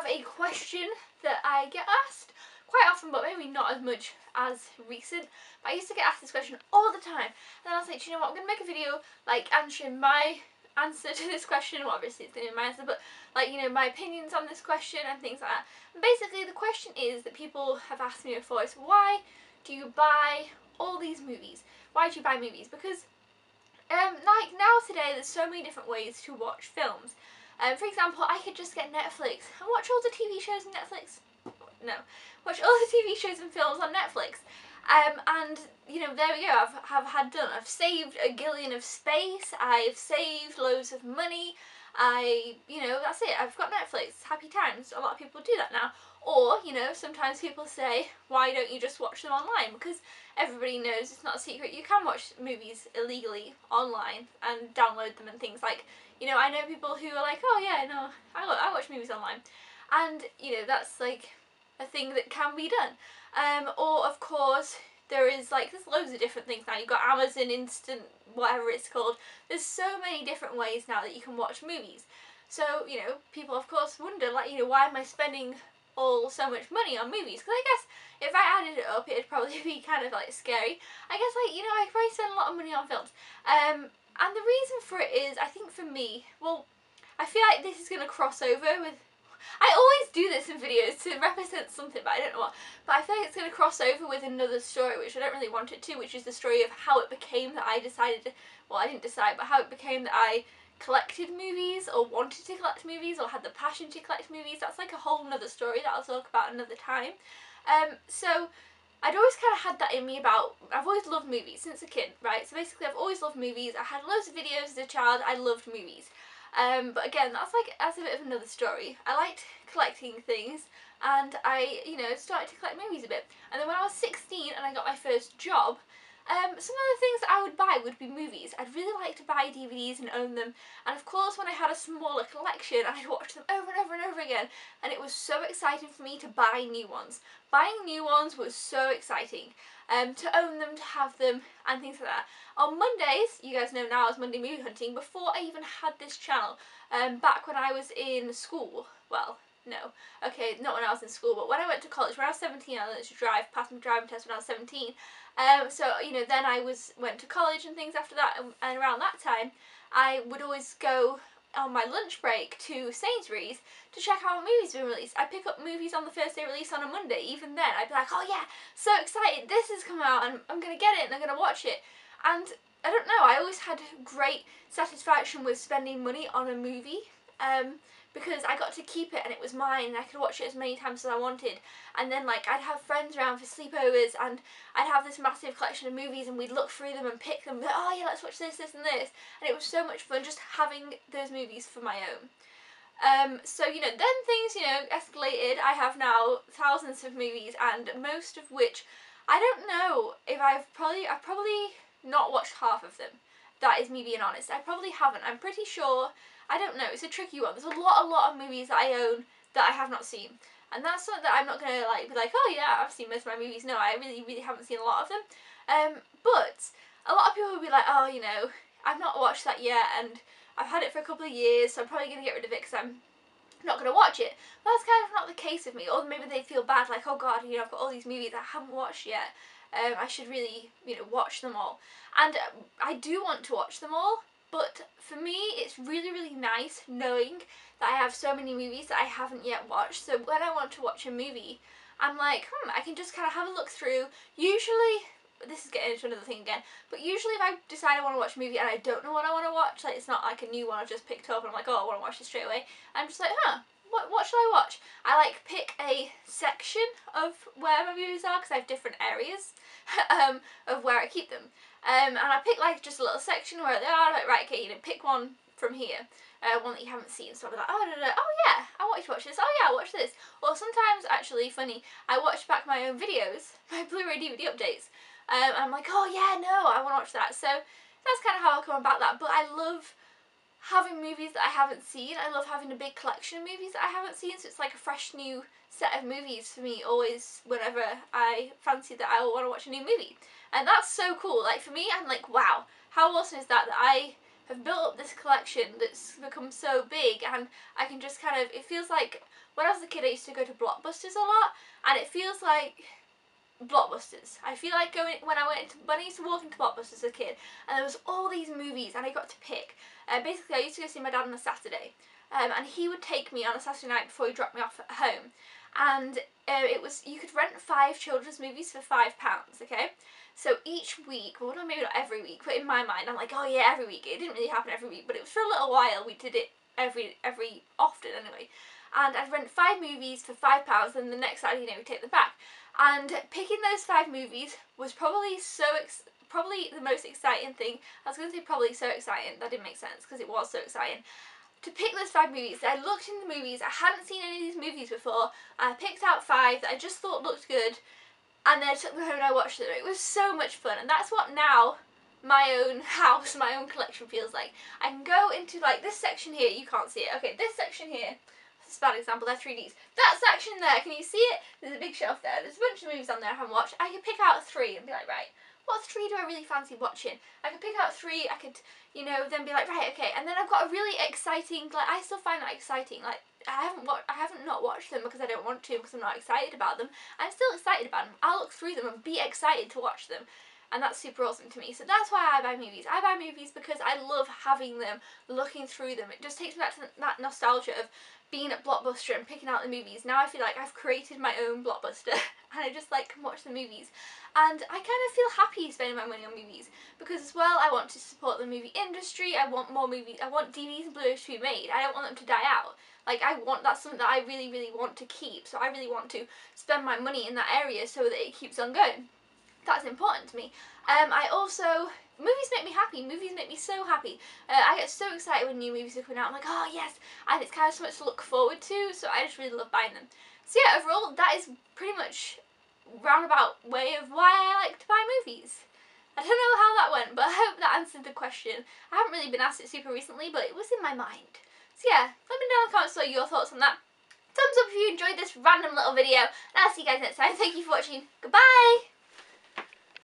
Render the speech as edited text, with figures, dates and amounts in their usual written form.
a question that I get asked quite often, but maybe not as much as recent. But I used to get asked this question all the time, and then I was like, do you know what, I'm going to make a video like answering my answer to this question. Well, obviously it's going to be my answer, but like, you know, my opinions on this question and things like that. And basically the question is that people have asked me before is, why do you buy all these movies? Why do you buy movies? Because like now today there's so many different ways to watch films. For example, I could just get Netflix and watch all the TV shows on Netflix. No, watch all the TV shows and films on Netflix. And you know, there we go. I've saved a gillion of space. I've saved loads of money. You know, that's it. I've got Netflix. Happy times. A lot of people do that now. Or, you know, sometimes people say, why don't you just watch them online? Because everybody knows it's not a secret. You can watch movies illegally online and download them and things like, you know, I know people who are like, oh yeah, no, I watch movies online. And, you know, that's like a thing that can be done. Or, of course, there's loads of different things now. You've got Amazon Instant, whatever it's called. There's so many different ways now that you can watch movies. So, you know, people, of course, wonder, like, you know, why am I spending so much money on movies? Because I guess if I added it up, it'd probably be kind of like scary. I guess, like, you know, I probably spend a lot of money on films. And the reason for it is, I think for me, well, I feel like this is going to cross over with, I always do this in videos to represent something, but I don't know what. But I feel like it's going to cross over with another story, which I don't really want it to, which is the story of how it became that I decided, well, I didn't decide, but how it became that I collected movies, or wanted to collect movies, or had the passion to collect movies. That's like a whole nother story that I'll talk about another time. So I'd always kind of had that in me about, I've always loved movies since a kid, right? So basically I've always loved movies. I had loads of videos as a child. I loved movies. But again, that's a bit of another story. I liked collecting things, and I, you know, started to collect movies a bit. And then when I was 16 and I got my first job, some of the things that I would buy would be movies. I'd really like to buy DVDs and own them, and of course when I had a smaller collection I'd watch them over and over and over again, and it was so exciting for me to buy new ones. Buying new ones was so exciting, to own them, to have them, and things like that. On Mondays, you guys know now I was Monday movie hunting, before I even had this channel, back when I was in school, well, no, okay, not when I was in school, but when I went to college, when I was 17, I learned to drive, passed my driving test when I was 17, so, you know, then I went to college and things after that, and around that time, I would always go on my lunch break to Sainsbury's to check out what movies were released. I'd pick up movies on the first day release on a Monday. Even then, I'd be like, oh yeah, so excited, this has come out, and I'm going to get it, and I'm going to watch it. And I don't know, I always had great satisfaction with spending money on a movie, because I got to keep it and it was mine, and I could watch it as many times as I wanted. And then, like, I'd have friends around for sleepovers, and I'd have this massive collection of movies, and we'd look through them and pick them, like, oh yeah, let's watch this, this and this. And it was so much fun just having those movies for my own. So, you know, then things, you know, escalated. I have now thousands of movies, and most of which, I don't know if I've probably not watched half of them. That is me being honest. I probably haven't. I'm pretty sure, I don't know, it's a tricky one. There's a lot of movies that I own that I have not seen. And that's something that I'm not going to like be like, oh yeah, I've seen most of my movies. No, I really haven't seen a lot of them. But a lot of people will be like, oh, you know, I've not watched that yet, and I've had it for a couple of years, so I'm probably going to get rid of it because I'm not going to watch it. But that's kind of not the case with me. Or maybe they feel bad, like, oh god, you know, I've got all these movies I haven't watched yet. I should really, you know, watch them all. And I do want to watch them all, but for me it's really nice knowing that I have so many movies that I haven't yet watched. So when I want to watch a movie, I'm like, I can just kind of have a look through. Usually, this is getting into another thing again, but usually if I decide I want to watch a movie and I don't know what I want to watch, like it's not like a new one I've just picked up and I'm like, oh, I want to watch this straight away, I'm just like, what should I watch? I like pick a section of where my movies are, because I have different areas of where I keep them. And I pick like just a little section where they are, like, right, okay, you know, pick one from here, one that you haven't seen. So I'll be like, oh yeah, I want you to watch this, oh yeah, watch this. Or sometimes, actually, funny, I watch back my own videos, my Blu-ray DVD updates, and I'm like, oh yeah, no, I want to watch that. So that's kind of how I come about that. But I love having movies that I haven't seen. I love having a big collection of movies that I haven't seen, so it's like a fresh new set of movies for me always whenever I fancy that I want to watch a new movie. And that's so cool. Like, for me, I'm like, wow, how awesome is that I have built up this collection that's become so big, and I can just kind of, it feels like, when I was a kid I used to go to Blockbusters a lot, and it feels like Blockbusters. I feel like when I used to walk into Blockbusters as a kid, and there was all these movies, and I got to pick. Basically, I used to go see my dad on a Saturday, and he would take me on a Saturday night before he dropped me off at home, and you could rent 5 children's movies for £5, okay? So each week, well, maybe not every week, but in my mind, I'm like, oh yeah, every week. It didn't really happen every week, but it was for a little while. We did it every often anyway. And I'd rent 5 movies for £5, and the next Saturday, we'd take them back. And picking those 5 movies was probably probably the most exciting thing. I was going to say probably so exciting. That didn't make sense because it was so exciting. To pick those 5 movies, I looked in the movies. I hadn't seen any of these movies before. I picked out 5 that I just thought looked good, and then I took them home and I watched them. It was so much fun, and that's what now my own house, my own collection feels like. I can go into like this section here. You can't see it. Okay, this section here. This is a bad example, they're 3Ds. That section there, can you see it? There's a big shelf there. There's a bunch of movies on there I haven't watched. I could pick out 3 and be like, right, what 3 do I really fancy watching? I could pick out 3, I could, then be like, right, okay. And then I've got a really exciting, like, I still find that exciting. Like, I haven't not watched them because I don't want to, because I'm not excited about them. I'm still excited about them. I'll look through them and be excited to watch them. And that's super awesome to me. So that's why I buy movies. I buy movies because I love having them, looking through them. It just takes me back to that nostalgia of being at Blockbuster and picking out the movies. Now I feel like I've created my own Blockbuster and I just like can watch the movies. And I kind of feel happy spending my money on movies because as well I want to support the movie industry. I want more movies. I want DVDs and Blu-rays to be made. I don't want them to die out. Like that's something that I really, really want to keep. So I really want to spend my money in that area so that it keeps on going. That's important to me. Movies make me happy. Movies make me so happy. I get so excited when new movies are coming out. I'm like, oh yes, and it's kind of so much to look forward to, so I just really love buying them. So yeah, overall, that is pretty much roundabout way of why I like to buy movies. I don't know how that went, but I hope that answered the question. I haven't really been asked it super recently, but it was in my mind. So yeah, let me know in the comments what your thoughts on that. Thumbs up if you enjoyed this random little video, and I'll see you guys next time. Thank you for watching. Goodbye!